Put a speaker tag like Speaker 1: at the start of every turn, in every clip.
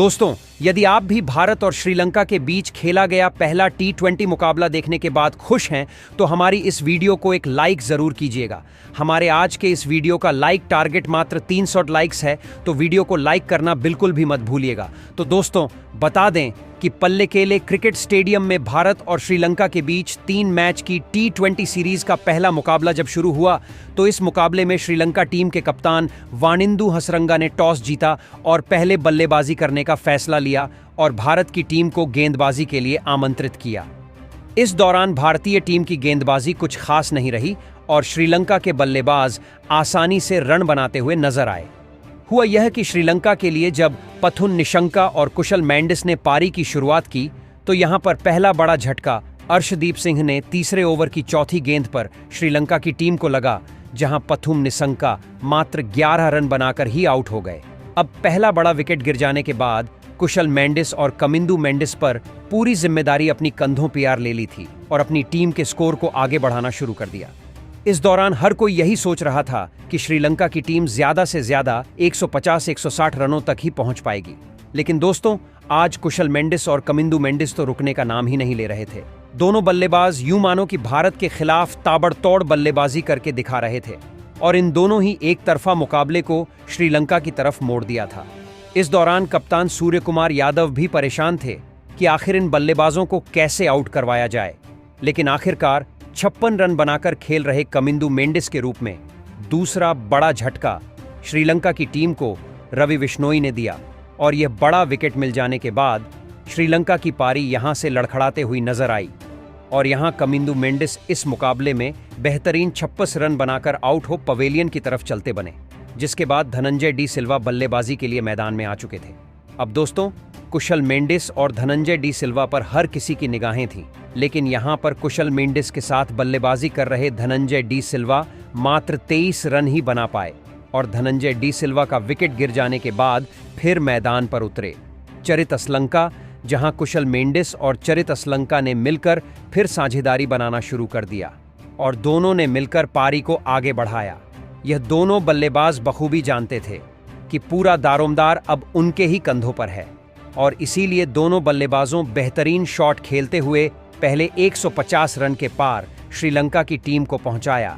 Speaker 1: दोस्तों, यदि आप भी भारत और श्रीलंका के बीच खेला गया पहला T20 मुकाबला देखने के बाद खुश हैं, तो हमारी इस वीडियो को एक लाइक जरूर कीजिएगा। हमारे आज के इस वीडियो का लाइक टारगेट मात्र 300 लाइक्स है, तो वीडियो को लाइक करना बिल्कुल भी मत भूलिएगा। तो दोस्तों, बता दें कि पल्लेकेले क्रिकेट स्टेडियम में भारत और श्रीलंका के बीच 3 मैच की T20 सीरीज का पहला मुकाबला जब शुरू हुआ, तो इस मुकाबले में श्रीलंका टीम के कप्तान वानिंदु हसरंगा ने टॉस जीता और पहले बल्लेबाजी करने का फैसला लिया और भारत की टीम को गेंदबाजी के लिए आमंत्रित किया। इस दौरान भारतीय टीम की गेंदबाजी कुछ खास नहीं रही और श्रीलंका के बल्लेबाज आसानी से रन बनाते हुए नजर आए। हुआ यह कि श्रीलंका के लिए जब पथुन निशंका और कुशल मेंडिस ने पारी की शुरुआत की, तो यहां पर पहला बड़ा झटका अर्शदीप सिंह ने तीसरे ओवर की चौथी गेंद पर श्रीलंका की टीम को लगा, जहां पथुन निशंका मात्र 11 रन बनाकर ही आउट हो गए। अब पहला बड़ा विकेट गिर जाने के बाद कुशल मेंडिस और कमिंदु मेंडिस पर पूरी जिम्मेदारी अपनी कंधों पर ले ली थी और अपनी टीम के स्कोर को आगे बढ़ाना शुरू कर दिया। इस दौरान हर कोई यही सोच रहा था कि श्रीलंका की टीम ज्यादा से ज्यादा 150-160 रनों तक ही पहुंच पाएगी। लेकिन दोस्तों, आज कुशल मेंडिस और कमिंदु मेंडिस तो रुकने का नाम ही नहीं ले रहे थे। दोनों बल्लेबाज यूं मानो कि भारत के खिलाफ ताबड़तोड़ बल्लेबाजी करके दिखा रहे थे और इन दोनों ही एक तरफा मुकाबले को श्रीलंका की तरफ मोड़ दिया था। इस दौरान कप्तान सूर्यकुमार यादव भी परेशान थे कि आखिर इन बल्लेबाजों को कैसे आउट करवाया जाए। लेकिन आखिरकार 56 रन बनाकर खेल रहे कमिंदु मेंडिस के रूप में दूसरा बड़ा झटका श्रीलंका की टीम को रवि बिश्नोई ने दिया और यह बड़ा विकेट मिल जाने के बाद श्रीलंका की पारी यहां से लड़खड़ाते हुई नजर आई और यहां कमिंदु मेंडिस इस मुकाबले में बेहतरीन 56 रन बनाकर आउट हो पवेलियन की तरफ चलते बने, जिसके बाद धनंजय डी सिल्वा बल्लेबाजी के लिए मैदान में आ चुके थे। अब दोस्तों, कुशल मेंडिस और धनंजय डी सिल्वा पर हर किसी की निगाहें थीं, लेकिन यहां पर कुशल मेंडिस के साथ बल्लेबाजी कर रहे धनंजय डी सिल्वा मात्र 23 रन ही बना पाए और धनंजय डी सिल्वा का विकेट गिर जाने के बाद फिर मैदान पर उतरे चरित असलंका, जहां कुशल मेंडिस और चरित असलंका ने मिलकर फिर साझेदारी बनाना शुरू कर दिया और दोनों ने मिलकर पारी को आगे बढ़ाया। यह दोनों बल्लेबाज बखूबी जानते थे कि पूरा दारोमदार अब उनके ही कंधों पर है और इसीलिए दोनों बल्लेबाजों बेहतरीन शॉट खेलते हुए पहले 150 रन के पार श्रीलंका की टीम को पहुंचाया,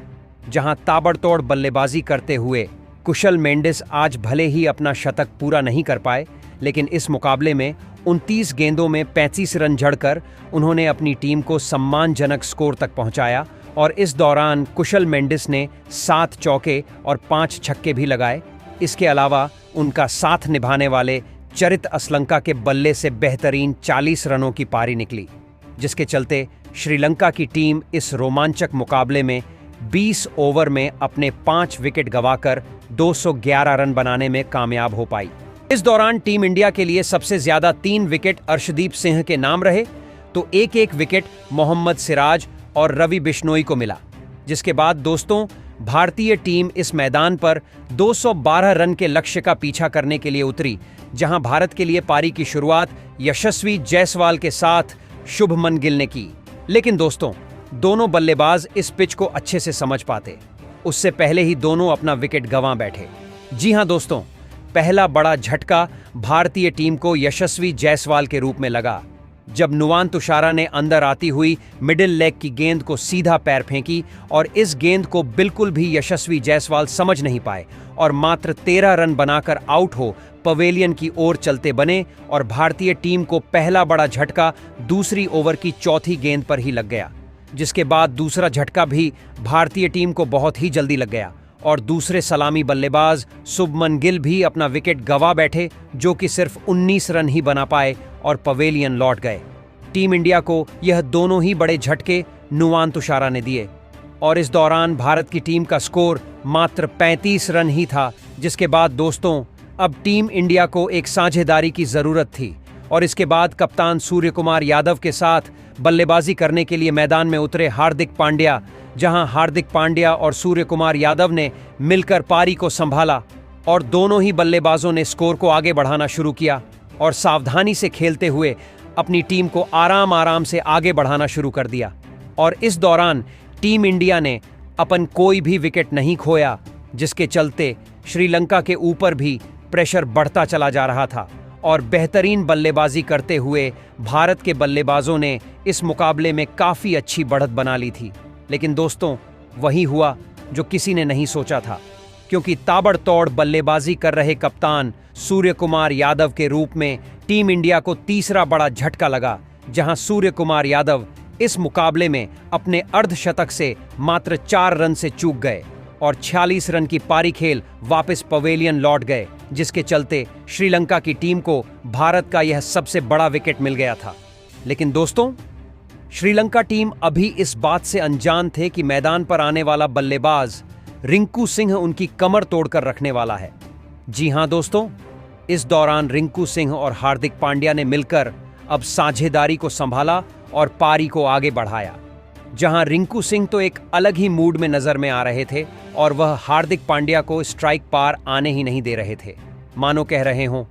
Speaker 1: जहां ताबड़तोड़ बल्लेबाजी करते हुए कुशल मेंडिस आज भले ही अपना शतक पूरा नहीं कर पाए, लेकिन इस मुकाबले में 29 गेंदों में 35 रन जड़कर उन्होंने अपनी टीम को सम्मानजनक स्कोर तक पहुंचाया और इस दौरान कुशल मेंडिस ने 7 चौके और 5 छक्के भी लगाए। इसके अलावा उनका साथ निभाने वाले चरित असलंका के बल्ले से बेहतरीन 40 रनों की पारी निकली, जिसके चलते श्रीलंका की टीम इस रोमांचक मुकाबले में 20 ओवर में अपने 5 विकेट गंवाकर 211 रन बनाने में कामयाब हो पाई। इस दौरान टीम इंडिया के लिए सबसे ज्यादा 3 विकेट अर्शदीप सिंह के नाम रहे, तो एक विकेट मोहम्मद सिराज और रवि बिश्नोई को मिला। जिसके बाद दोस्तों, भारतीय टीम इस मैदान पर 212 रन के लक्ष्य का पीछा करने के लिए उतरी, जहां भारत के लिए पारी की शुरुआत यशस्वी जायसवाल के साथ शुभमन गिल ने की। लेकिन दोस्तों, दोनों बल्लेबाज इस पिच को अच्छे से समझ पाते, उससे पहले ही दोनों अपना विकेट गंवा बैठे। जी हां दोस्तों, पहला बड़ा झटका भारतीय टीम को यशस्वी जायसवाल के रूप में लगा, जब नुवान तुषारा ने अंदर आती हुई मिडिल लेग की गेंद को सीधा पैर फेंकी और इस गेंद को बिल्कुल भी यशस्वी जायसवाल समझ नहीं पाए और मात्र 13 रन बनाकर आउट हो पवेलियन की ओर चलते बने और भारतीय टीम को पहला बड़ा झटका दूसरी ओवर की चौथी गेंद पर ही लग गया, जिसके बाद दूसरा झटका भी भारतीय टीम को बहुत ही जल्दी लग गया और दूसरे सलामी बल्लेबाज शुभमन गिल भी अपना विकेट गंवा बैठे, जो कि सिर्फ 19 रन ही बना पाए और पवेलियन लौट गए। टीम इंडिया को यह दोनों ही बड़े झटके नुवान तुषारा ने दिए और इस दौरान भारत की टीम का स्कोर मात्र 35 रन ही था, जिसके बाद दोस्तों, अब टीम इंडिया को एक साझेदारी की जरूरत थी और इसके बाद कप्तान सूर्यकुमार यादव के साथ बल्लेबाजी करने के लिए मैदान में उतरे हार्दिक पांड्या, जहां हार्दिक पांड्या और सूर्यकुमार यादव ने मिलकर पारी को संभाला और दोनों ही बल्लेबाजों ने स्कोर को आगे बढ़ाना शुरू किया और सावधानी से खेलते हुए अपनी टीम को आराम से आगे बढ़ाना शुरू कर दिया। और इस दौरान टीम इंडिया ने अपन कोई भी विकेट नहीं खोया, जिसके चलते श्रीलंका के ऊपर भी प्रेशर बढ़ता चला जा रहा था और बेहतरीन बल्लेबाजी करते हुए भारत के बल्लेबाजों ने इस मुकाबले में काफी अच्छी बढ़त बना ली थी। लेकिन दोस्तों, वही हुआ जो किसी ने नहीं सोचा था, क्योंकि ताबड़तोड़ बल्लेबाजी कर रहे कप्तान सूर्य कुमार यादव के रूप में टीम इंडिया को तीसरा बड़ा झटका लगा, जहां सूर्य कुमार यादव इस मुकाबले में अपने अर्धशतक से मात्र 4 रन से चूक गए और 46 रन की पारी खेल वापस पवेलियन लौट गए, जिसके चलते श्रीलंका की टीम को भारत का यह सबसे बड़ा विकेट मिल गया था। लेकिन दोस्तों, श्रीलंका टीम अभी इस बात से अनजान थे कि मैदान पर आने वाला बल्लेबाज रिंकू सिंह उनकी कमर तोड़कर रखने वाला है। जी हां दोस्तों, इस दौरान रिंकू सिंह और हार्दिक पांड्या ने मिलकर अब साझेदारी को संभाला और पारी को आगे बढ़ाया, जहां रिंकू सिंह तो एक अलग ही मूड में नजर में आ रहे थे और वह हार्दिक पांड्या को स्ट्राइक पार आने ही नहीं दे रहे थे, मानो कह रहे हों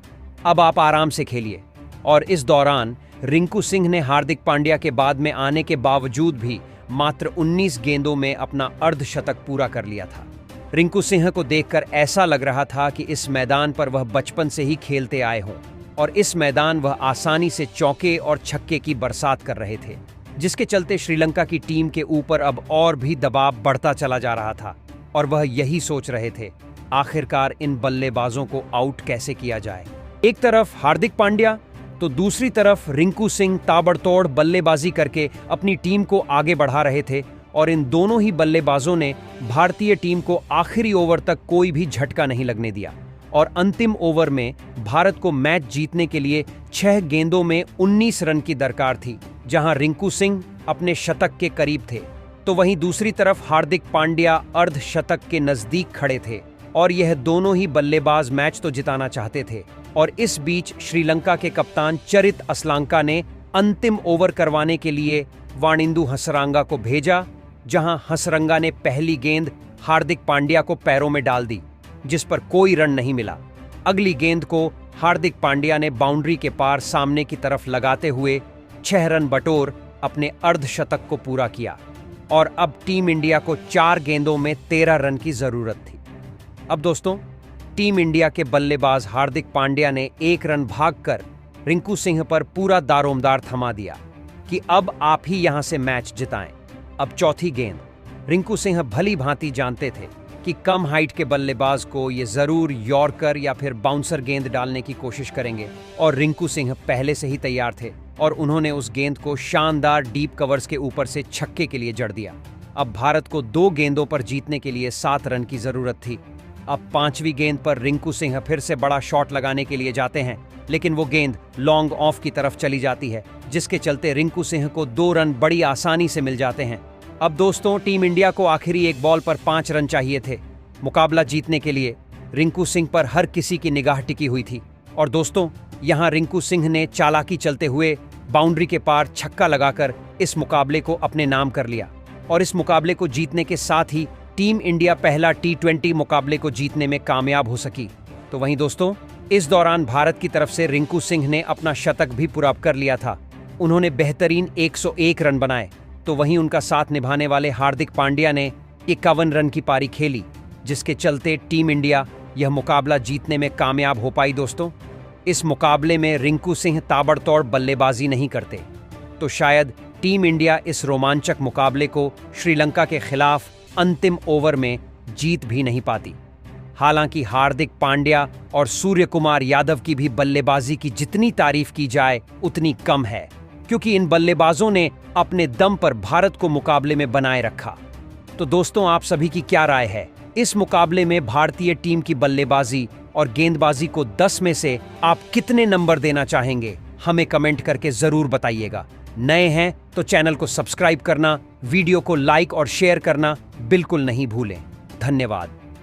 Speaker 1: अब आप आराम से खेलिए। और इस दौरान रिंकू सिंह ने हार्दिक पांड्या के बाद में आने के बावजूद भी मात्र 19 गेंदों में अपना अर्धशतक पूरा कर लिया था। रिंकू सिंह को देखकर ऐसा लग रहा था कि इस मैदान पर वह बचपन से ही खेलते आए हों और इस मैदान वह आसानी से चौके और छक्के की बरसात कर रहे थे, जिसके चलते श्रीलंका की टीम के ऊपर अब और भी दबाव बढ़ता चला जा रहा था और वह यही सोच रहे थे आखिरकार इन बल्लेबाजों को आउट कैसे किया जाए। एक तरफ हार्दिक पांड्या तो दूसरी तरफ रिंकू सिंह ताबड़तोड़ बल्लेबाजी करके अपनी टीम को आगे बढ़ा रहे थे और इन दोनों ही बल्लेबाजों ने भारतीय टीम को आखिरी ओवर तक कोई भी झटका नहीं लगने दिया और अंतिम ओवर में भारत को मैच जीतने के लिए 6 गेंदों में 19 रन की दरकार थी, जहां रिंकू सिंह अपने शतक के करीब थे, तो वहीं दूसरी तरफ हार्दिक पांड्या अर्धशतक के नजदीक खड़े थे और यह दोनों ही बल्लेबाज मैच तो जिताना चाहते थे। और इस बीच श्रीलंका के कप्तान चरित असलांका ने अंतिम ओवर करवाने के लिए वाणिंदु हसरंगा को भेजा, जहां हसरंगा ने पहली गेंद हार्दिक पांड्या को पैरों में डाल दी, जिस पर कोई रन नहीं मिला। अगली गेंद को हार्दिक पांड्या ने बाउंड्री के पार सामने की तरफ लगाते हुए 6 रन बटोर अपने अर्धशतक को पूरा किया और अब टीम इंडिया को 4 गेंदों में 13 रन की जरूरत थी। अब दोस्तों, टीम इंडिया के बल्लेबाज हार्दिक पांड्या ने 1 रन भागकर रिंकू सिंह पर पूरा दारोमदार थमा दिया कि अब आप ही यहां से मैच जिताएं। अब चौथी गेंद रिंकू सिंह भली भांति जानते थे कि कम हाइट के बल्लेबाज को ये जरूर यॉर्कर या फिर बाउंसर गेंद डालने की कोशिश करेंगे और रिंकू सिंह पहले से ही तैयार थे और उन्होंने उस गेंद को शानदार डीप कवर्स के ऊपर से छक्के के लिए जड़ दिया। अब भारत को 2 गेंदों पर जीतने के लिए 7 रन की जरूरत थी। अब 5वीं गेंद पर रिंकू सिंह फिर से बड़ा शॉट लगाने के लिए जाते हैं, लेकिन वो गेंद लॉन्ग ऑफ की तरफ चली जाती है, जिसके चलते रिंकू सिंह को 2 रन बड़ी आसानी से मिल जाते हैं। अब दोस्तों, टीम इंडिया को आखिरी एक बॉल पर 5 रन चाहिए थे मुकाबला जीतने के लिए। रिंकू सिंह पर हर किसी की निगाह टिकी हुई थी और दोस्तों, यहां रिंकू सिंह ने चालाकी चलते हुए बाउंड्री के पार छक्का लगाकर इस मुकाबले को अपने नाम कर लिया और इस मुकाबले को जीतने के साथ ही टीम इंडिया पहला T20 मुकाबले को जीतने में कामयाब हो सकी। तो वहीं दोस्तों, इस दौरान भारत की तरफ से रिंकू सिंह ने अपना शतक भी पूरा कर लिया था। उन्होंने बेहतरीन 101 रन बनाए, तो वहीं उनका साथ निभाने वाले हार्दिक पांड्या ने 51 रन की पारी खेली, जिसके चलते टीम इंडिया यह मुकाबला जीतने में कामयाब हो पाई। दोस्तों, इस मुकाबले में रिंकू सिंह ताबड़तोड़ बल्लेबाजी नहीं करते तो शायद टीम इंडिया इस रोमांचक मुकाबले को श्रीलंका के खिलाफ अंतिम ओवर में जीत भी नहीं पाती। हालांकि हार्दिक पांड्या और सूर्य कुमार यादव की भी बल्लेबाजी की जितनी तारीफ की जाए उतनी कम है, क्योंकि इन बल्लेबाजों ने अपने दम पर भारत को मुकाबले में बनाए रखा। तो दोस्तों, आप सभी की क्या राय है? इस मुकाबले में भारतीय टीम की बल्लेबाजी और गेंदबाजी को 10 में से आप कितने नंबर देना चाहेंगे? हमें कमेंट करके जरूर बताइएगा। नए हैं तो चैनल को सब्सक्राइब करना, वीडियो को लाइक और शेयर करना बिल्कुल नहीं भूलें। धन्यवाद।